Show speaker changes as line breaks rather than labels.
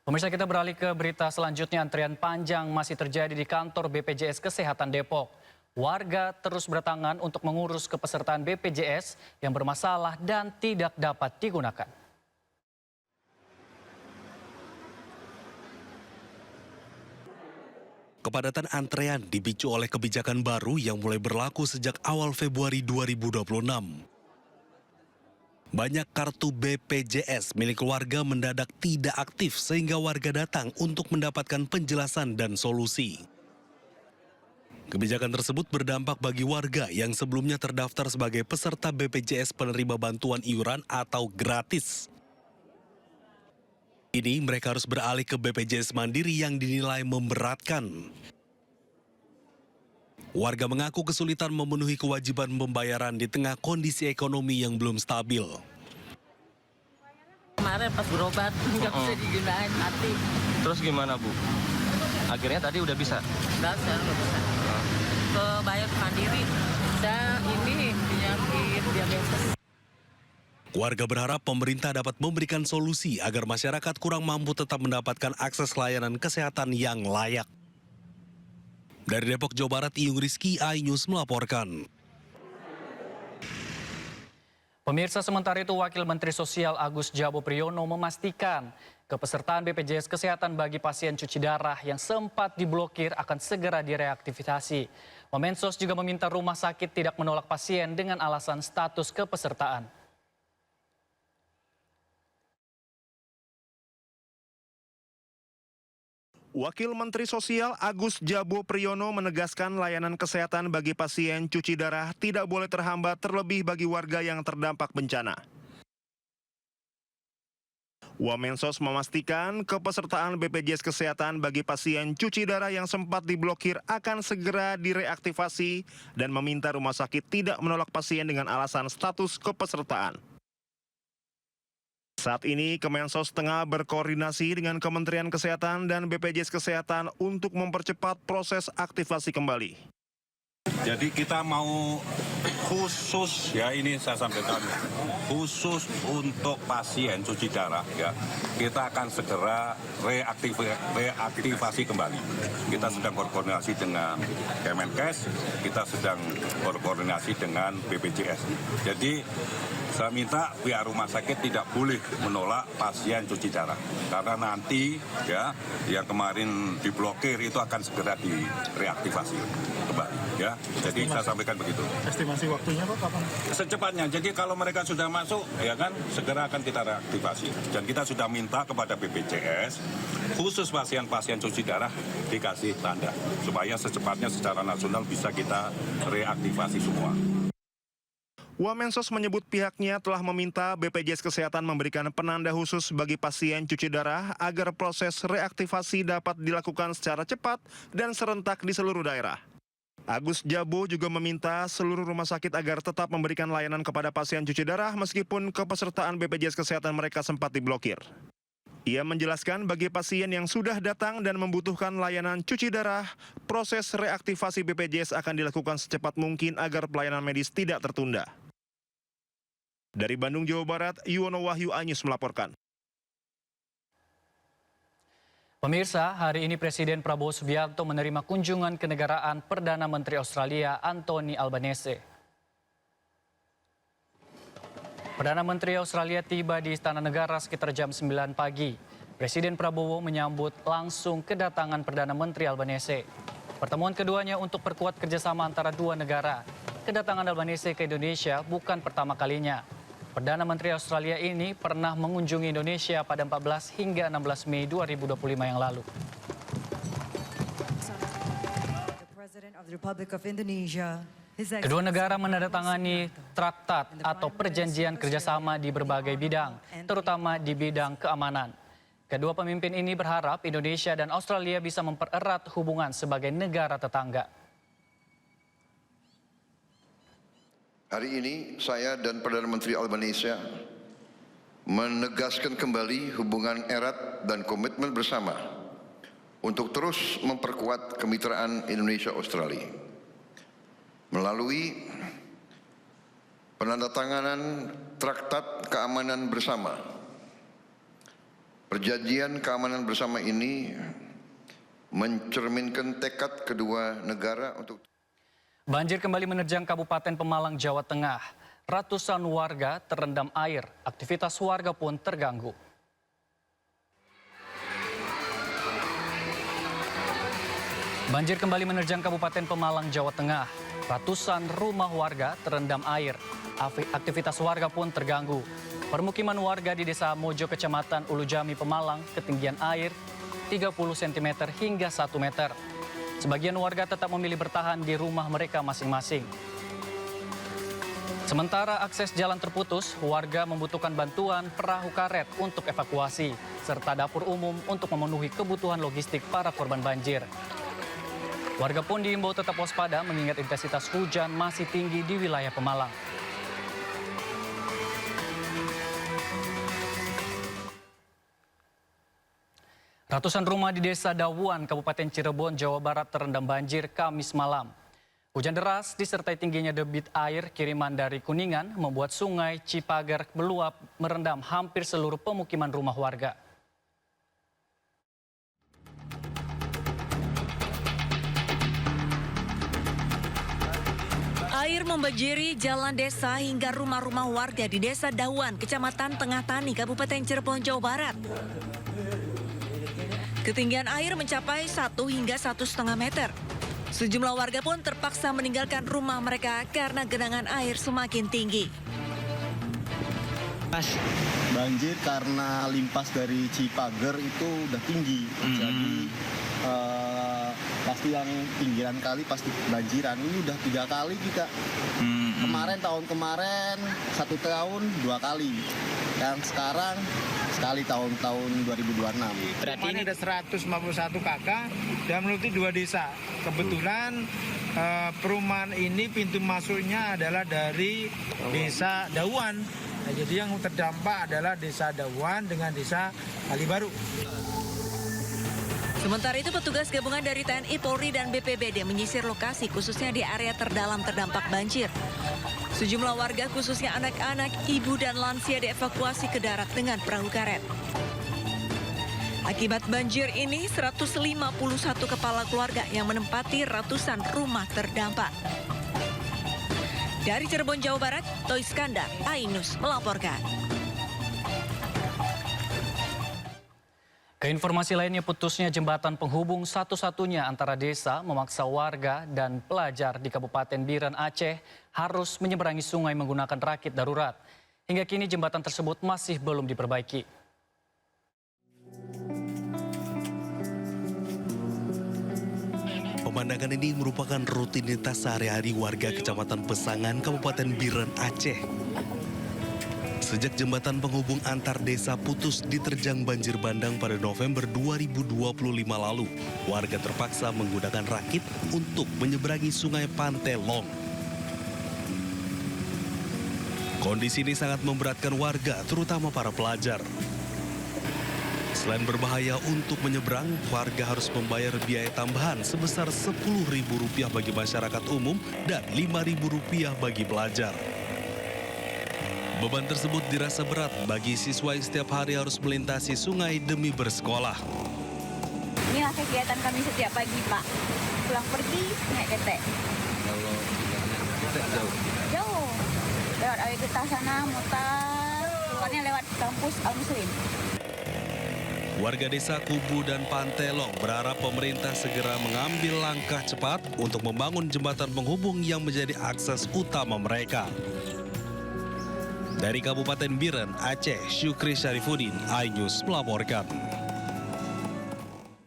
Pemirsa, kita beralih ke berita selanjutnya. Antrian panjang masih terjadi di kantor BPJS Kesehatan Depok. Warga terus berdatangan untuk mengurus kepesertaan BPJS yang bermasalah dan tidak dapat digunakan.
Kepadatan antrean dipicu oleh kebijakan baru yang mulai berlaku sejak awal Februari 2026. Banyak kartu BPJS milik warga mendadak tidak aktif sehingga warga datang untuk mendapatkan penjelasan dan solusi. Kebijakan tersebut berdampak bagi warga yang sebelumnya terdaftar sebagai peserta BPJS penerima bantuan iuran atau gratis. Ini mereka harus beralih ke BPJS Mandiri yang dinilai memberatkan. Warga mengaku kesulitan memenuhi kewajiban pembayaran di tengah kondisi ekonomi yang belum stabil.
Kemarin pas berobat nggak bisa digunain, mati.
Terus gimana, Bu? Akhirnya tadi udah bisa?
Nggak bisa. Ke bayar mandiri. Saya ini penyakit diabetes.
Warga berharap pemerintah dapat memberikan solusi agar masyarakat kurang mampu tetap mendapatkan akses layanan kesehatan yang layak. Dari Depok, Jawa Barat, Iyung Rizky, iNews melaporkan.
Pemirsa, sementara itu Wakil Menteri Sosial Agus Jabo Priyono memastikan kepesertaan BPJS Kesehatan bagi pasien cuci darah yang sempat diblokir akan segera direaktivasi. Wamensos juga meminta rumah sakit tidak menolak pasien dengan alasan status kepesertaan.
Wakil Menteri Sosial Agus Jabo Priyono menegaskan layanan kesehatan bagi pasien cuci darah tidak boleh terhambat terlebih bagi warga yang terdampak bencana. Wamensos memastikan kepesertaan BPJS Kesehatan bagi pasien cuci darah yang sempat diblokir akan segera direaktivasi dan meminta rumah sakit tidak menolak pasien dengan alasan status kepesertaan. Saat ini Kemensos tengah berkoordinasi dengan Kementerian Kesehatan dan BPJS Kesehatan untuk mempercepat proses aktivasi kembali.
Jadi kita mau khusus, ya ini saya sampaikan, khusus untuk pasien cuci darah, ya kita akan segera reaktivasi kembali. Kita sedang berkoordinasi dengan Kemenkes, kita sedang berkoordinasi dengan BPJS. Jadi saya minta pihak rumah sakit tidak boleh menolak pasien cuci darah, karena nanti ya yang kemarin diblokir itu akan segera direaktivasi kembali. Ya, jadi saya sampaikan begitu.
Estimasi waktunya Pak kapan?
Secepatnya. Jadi kalau mereka sudah masuk, ya kan segera akan kita reaktivasi. Dan kita sudah minta kepada BPJS khusus pasien-pasien cuci darah dikasih tanda supaya secepatnya secara nasional bisa kita reaktivasi semua.
Wamensos menyebut pihaknya telah meminta BPJS Kesehatan memberikan penanda khusus bagi pasien cuci darah agar proses reaktivasi dapat dilakukan secara cepat dan serentak di seluruh daerah. Agus Jabo juga meminta seluruh rumah sakit agar tetap memberikan layanan kepada pasien cuci darah meskipun kepesertaan BPJS Kesehatan mereka sempat diblokir. Ia menjelaskan bagi pasien yang sudah datang dan membutuhkan layanan cuci darah, proses reaktivasi BPJS akan dilakukan secepat mungkin agar pelayanan medis tidak tertunda. Dari Bandung, Jawa Barat, Yuwono Wahyu, iNews melaporkan.
Pemirsa, hari ini Presiden Prabowo Subianto menerima kunjungan kenegaraan Perdana Menteri Australia Anthony Albanese. Perdana Menteri Australia tiba di Istana Negara sekitar jam 9 pagi. Presiden Prabowo menyambut langsung kedatangan Perdana Menteri Albanese. Pertemuan keduanya untuk perkuat kerjasama antara dua negara. Kedatangan Albanese ke Indonesia bukan pertama kalinya. Perdana Menteri Australia ini pernah mengunjungi Indonesia pada 14 hingga 16 Mei 2025 yang lalu. Kedua negara menandatangani traktat atau perjanjian kerjasama di berbagai bidang, terutama di bidang keamanan. Kedua pemimpin ini berharap Indonesia dan Australia bisa mempererat hubungan sebagai negara tetangga.
Hari ini saya dan Perdana Menteri Albanese menegaskan kembali hubungan erat dan komitmen bersama untuk terus memperkuat kemitraan Indonesia-Australia. Melalui penandatanganan Traktat Keamanan Bersama Perjanjian keamanan bersama ini mencerminkan tekad kedua negara untuk
Banjir kembali menerjang Kabupaten Pemalang, Jawa Tengah. Ratusan warga terendam air, aktivitas warga pun terganggu. Banjir kembali menerjang Kabupaten Pemalang, Jawa Tengah. Ratusan rumah warga terendam air, aktivitas warga pun terganggu. Permukiman warga di Desa Mojo, Kecamatan Ulujami, Pemalang, ketinggian air 30 cm hingga 1 meter. Sebagian warga tetap memilih bertahan di rumah mereka masing-masing. Sementara akses jalan terputus, warga membutuhkan bantuan perahu karet untuk evakuasi, serta dapur umum untuk memenuhi kebutuhan logistik para korban banjir. Warga pun diimbau tetap waspada mengingat intensitas hujan masih tinggi di wilayah Pemalang. Ratusan rumah di Desa Dawuan, Kabupaten Cirebon, Jawa Barat terendam banjir Kamis malam. Hujan deras disertai tingginya debit air kiriman dari Kuningan membuat sungai Cipager meluap merendam hampir seluruh pemukiman rumah warga.
Air membanjiri jalan desa hingga rumah-rumah warga di Desa Dawuan, Kecamatan Tengah Tani, Kabupaten Cirebon, Jawa Barat. Ketinggian air mencapai 1 hingga 1,5 meter. Sejumlah warga pun terpaksa meninggalkan rumah mereka karena genangan air semakin tinggi.
Banjir karena limpas dari Cipager itu udah tinggi, jadi pasti yang pinggiran kali pasti banjiran. Ini udah 3 kali kita. Tahun kemarin 1 tahun 2 kali. Yang sekarang sekali tahun 2026.
Berarti ini ada 151 kakak dan menutupi 2 desa. Kebetulan perumahan ini pintu masuknya adalah dari Desa Dawuan. Nah, jadi yang terdampak adalah Desa Dawuan dengan Desa Kalibaru.
Sementara itu petugas gabungan dari TNI, Polri, dan BPBD menyisir lokasi khususnya di area terdalam terdampak banjir. Sejumlah warga khususnya anak-anak, ibu, dan lansia dievakuasi ke darat dengan perahu karet. Akibat banjir ini 151 kepala keluarga yang menempati ratusan rumah terdampak. Dari Cirebon, Jawa Barat, Toy Skandar, Ainus melaporkan.
Keinformasi lainnya, putusnya jembatan penghubung satu-satunya antara desa memaksa warga dan pelajar di Kabupaten Biren, Aceh harus menyeberangi sungai menggunakan rakit darurat. Hingga kini jembatan tersebut masih belum diperbaiki.
Pemandangan ini merupakan rutinitas sehari-hari warga Kecamatan Pesangan, Kabupaten Biren, Aceh. Sejak jembatan penghubung antar desa putus diterjang banjir bandang pada November 2025 lalu, warga terpaksa menggunakan rakit untuk menyeberangi sungai Pantelong. Kondisi ini sangat memberatkan warga, terutama para pelajar. Selain berbahaya untuk menyeberang, warga harus membayar biaya tambahan sebesar Rp10.000 bagi masyarakat umum dan Rp5.000 bagi pelajar. Beban tersebut dirasa berat bagi siswa yang setiap hari harus melintasi sungai demi bersekolah.
Inilah kegiatan kami setiap pagi, Pak. Pulang pergi, naik ketek.
Kalau ketek jauh?
Jauh. Lewat Awi Getah sana, mutar. Keluarnya lewat kampus Al-Muslim.
Warga desa Kubu dan Pantelong berharap pemerintah segera mengambil langkah cepat untuk membangun jembatan penghubung yang menjadi akses utama mereka. Dari Kabupaten Biren, Aceh, Syukri Syarifuddin, iNews melaporkan.